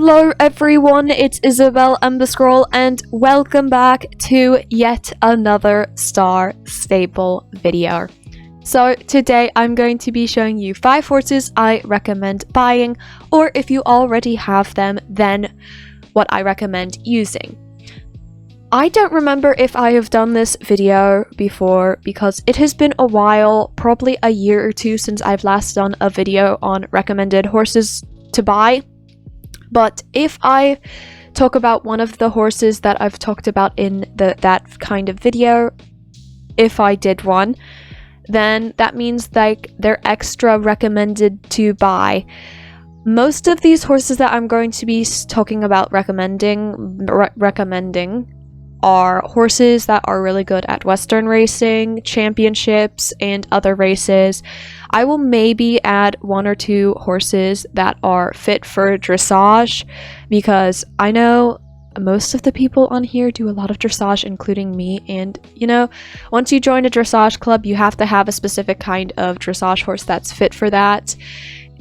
Hello everyone, it's Isabel Emberscroll and welcome back to yet another Star Stable video. So today I'm going to be showing you 5 horses I recommend buying, or if you already have them, then what I recommend using. I don't remember if I have done this video before because it has been a while, probably a year or two since I've last done a video on recommended horses to buy. But if I talk about one of the horses that I've talked about in that kind of video, if I did one, then that means like they're extra recommended to buy. Most of these horses that I'm going to be talking about recommending are horses that are really good at Western racing, championships, and other races. I will maybe add 1 or 2 horses that are fit for dressage, because I know most of the people on here do a lot of dressage, including me, and you know, once you join a dressage club, you have to have a specific kind of dressage horse that's fit for that.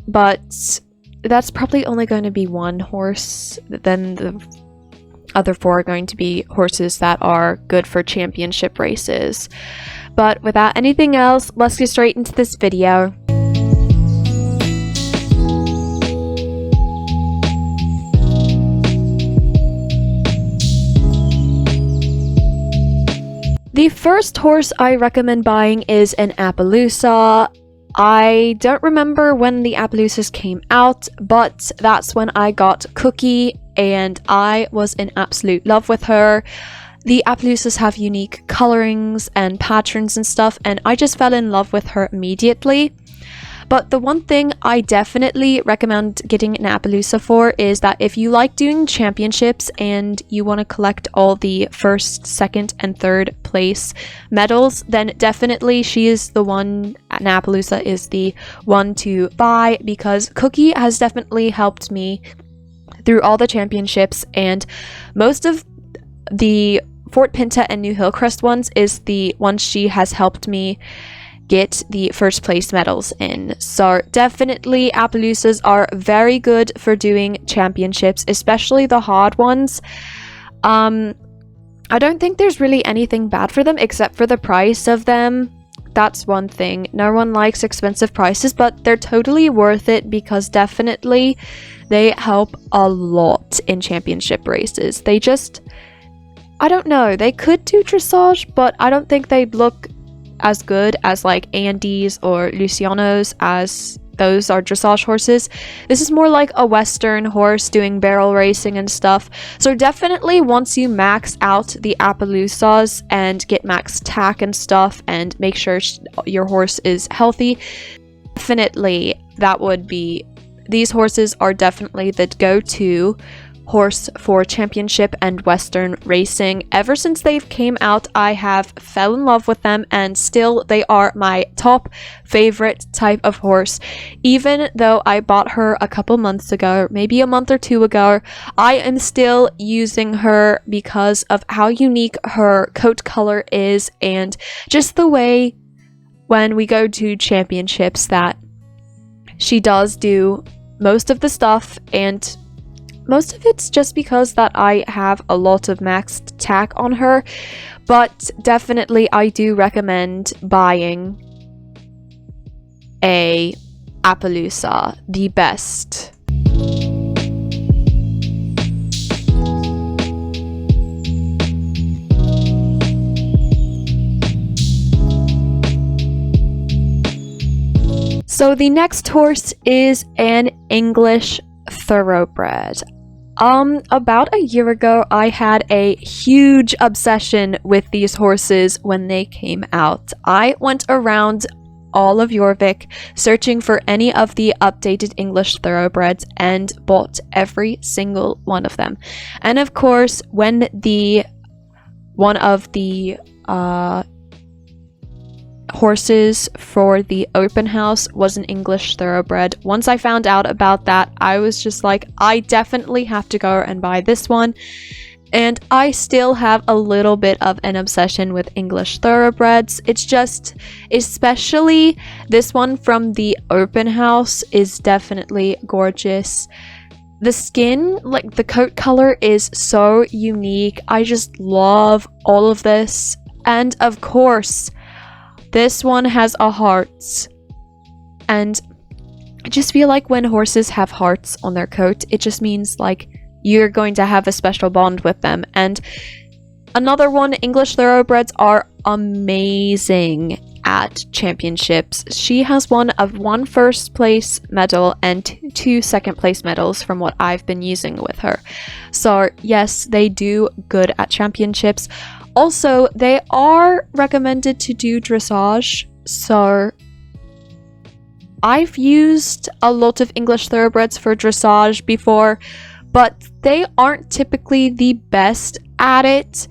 But that's probably only going to be 1 horse, then the other 4 are going to be horses that are good for championship races. But without anything else, let's get straight into this video. The first horse I recommend buying is an Appaloosa. I don't remember when the Appaloosas came out, but that's when I got Cookie, and I was in absolute love with her. The Appaloosas have unique colorings and patterns and stuff, and I just fell in love with her immediately. But the one thing I definitely recommend getting an Appaloosa for is that if you like doing championships and you want to collect all the 1st, 2nd, and 3rd place medals, then definitely she is the one, an Appaloosa is the one to buy, because Cookie has definitely helped me through all the championships, and most of the Fort Pinta and New Hillcrest ones is the ones she has helped me get the 1st place medals in. So definitely Appaloosas are very good for doing championships, especially the hard ones. I don't think there's really anything bad for them except for the price of them. That's one thing. No one likes expensive prices, but they're totally worth it because definitely they help a lot in championship races. They just, I don't know, they could do dressage, but I don't think they'd look as good as like Andes or Lucianos, as those are dressage horses. This is more like a Western horse doing barrel racing and stuff. So definitely once you max out the Appaloosas and get max tack and stuff and make sure your horse is healthy, definitely that would be, these horses are definitely the go-to horse for championship and Western racing. Ever since they've came out, I have fell in love with them, and still they are my top favorite type of horse. Even though I bought her a couple months ago, maybe a month or 2 ago, I am still using her because of how unique her coat color is, and just the way when we go to championships that she does do most of the stuff, and most of it's just because that I have a lot of maxed tack on her. But definitely I do recommend buying a Appaloosa, the best. So the next horse is an English thoroughbred. About a year ago, I had a huge obsession with these horses when they came out. I went around all of Jorvik searching for any of the updated English thoroughbreds and bought every single one of them. And of course, when one of the horses for the open house was an English thoroughbred, once I found out about that, I was just like, I definitely have to go and buy this one. And I still have a little bit of an obsession with English thoroughbreds. It's just, especially this one from the open house is definitely gorgeous. The skin, like the coat color, is so unique. I just love all of this. And of course, this one has a heart. And I just feel like when horses have hearts on their coat, it just means like you're going to have a special bond with them. And another one, English Thoroughbreds are amazing at championships. She has won one first place medal and two second place medals from what I've been using with her. So yes, they do good at championships. Also, they are recommended to do dressage. So I've used a lot of English Thoroughbreds for dressage before, but they aren't typically the best at it,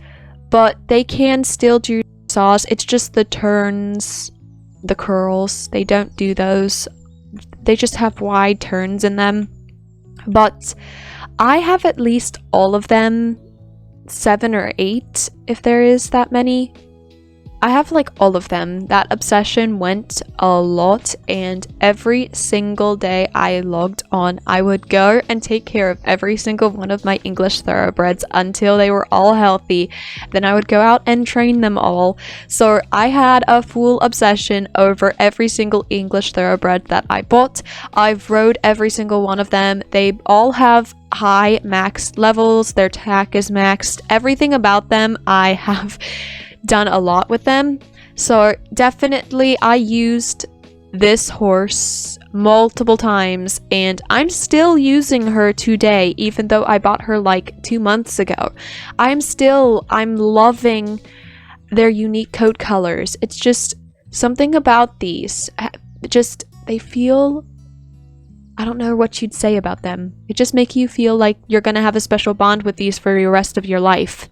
but they can still do dressage. It's just the turns, the curls, they don't do those. They just have wide turns in them. But I have at least all of them, 7 or 8 if there is that many. I have like all of them. That obsession went a lot, and every single day I logged on, I would go and take care of every single one of my English Thoroughbreds until they were all healthy. Then I would go out and train them all. So I had a full obsession over every single English Thoroughbred that I bought. I've rode every single one of them. They all have high max levels. Their tack is maxed. Everything about them I have done a lot with them. So definitely I used this horse multiple times, and I'm still using her today, even though I bought her like 2 months ago. I'm loving their unique coat colors. It's just something about these, they feel, I don't know what you'd say about them. It just makes you feel like you're gonna have a special bond with these for the rest of your life.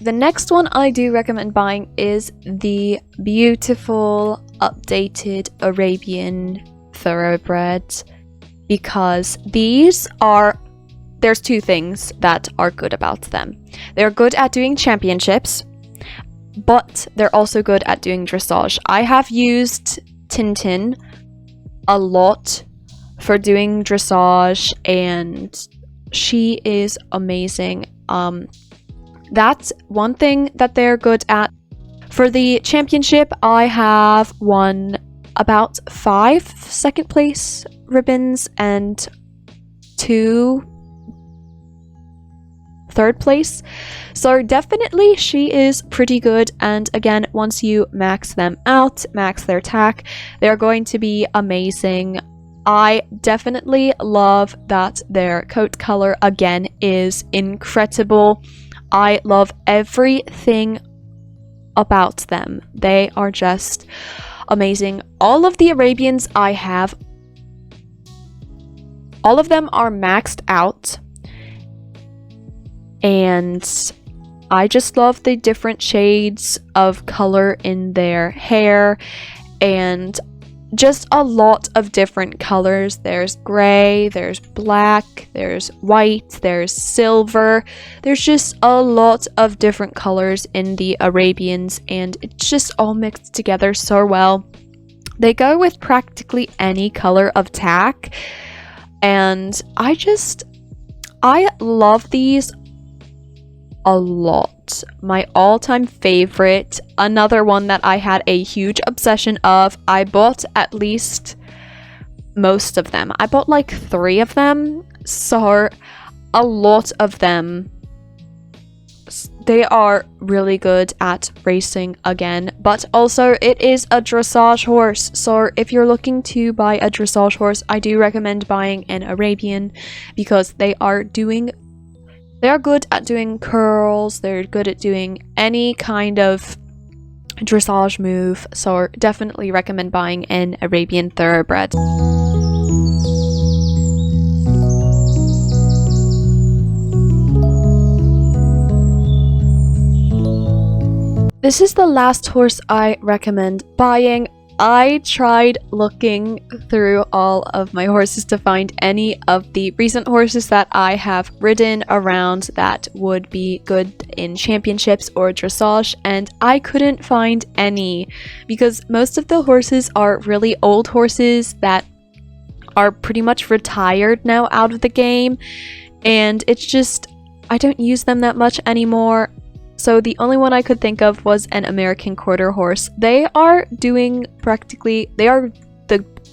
The next one I do recommend buying is the beautiful updated Arabian Thoroughbred, because there's two things that are good about them. They're good at doing championships, but they're also good at doing dressage. I have used Tintin a lot for doing dressage, and she is amazing. That's one thing that they're good at. For the championship, I have won about 5 second place ribbons and 2 third place. So definitely she is pretty good, and again, once you max them out, max their tack, they're going to be amazing. I definitely love that their coat color again is incredible. I love everything about them. They are just amazing. All of the Arabians I have, all of them are maxed out, and I just love the different shades of color in their hair, and just a lot of different colors. There's gray, there's black, there's white, there's silver. There's just a lot of different colors in the Arabians, and it's just all mixed together so well. They go with practically any color of tack, and I love these a lot. My all-time favorite, another one that I had a huge obsession of, I bought at least most of them. I bought like 3 of them, so a lot of them. They are really good at racing again, but also it is a dressage horse. So if you're looking to buy a dressage horse, I do recommend buying an Arabian, because they are good at doing curls, they're good at doing any kind of dressage move, so definitely recommend buying an Arabian Thoroughbred. This is the last horse I recommend buying. I tried looking through all of my horses to find any of the recent horses that I have ridden around that would be good in championships or dressage, and I couldn't find any because most of the horses are really old horses that are pretty much retired now out of the game, and it's just I don't use them that much anymore. So the only one I could think of was an American quarter horse. They are the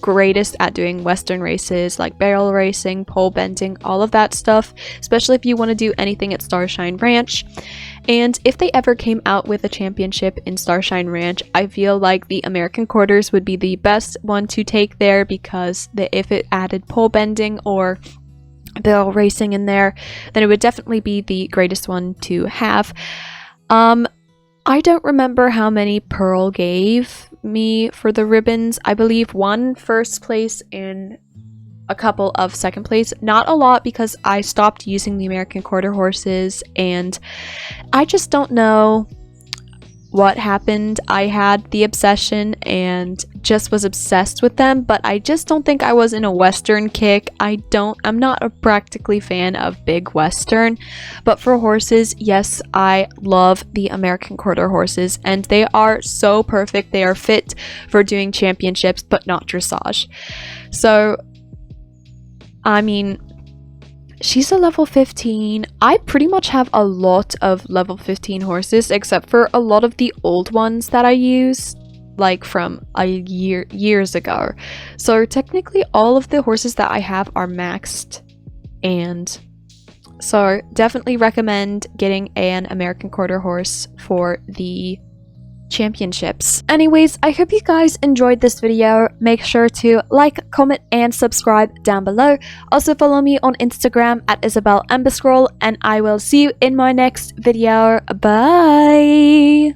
greatest at doing Western races like barrel racing, pole bending, all of that stuff, especially if you want to do anything at Starshine Ranch. And if they ever came out with a championship in Starshine Ranch, I feel like the American quarters would be the best one to take there, because if it added pole bending or barrel racing in there, then it would definitely be the greatest one to have. I don't remember how many Pearl gave me for the ribbons. I believe 1 first place and a couple of second place. Not a lot, because I stopped using the American quarter horses and I just don't know what happened. I had the obsession and just was obsessed with them, but I just don't think I was in a Western kick. I'm not a practically fan of big Western, but for horses, yes, I love the American quarter horses, and they are so perfect. They are fit for doing championships, but not dressage. So, I mean, she's a level 15. I pretty much have a lot of level 15 horses, except for a lot of the old ones that I use, like from years ago. So technically all of the horses that I have are maxed, and so definitely recommend getting an American quarter horse for the championships. Anyways, I hope you guys enjoyed this video. Make sure to like, comment, and subscribe down below. Also follow me on Instagram at Isabel Emberscroll, and I will see you in my next video. Bye!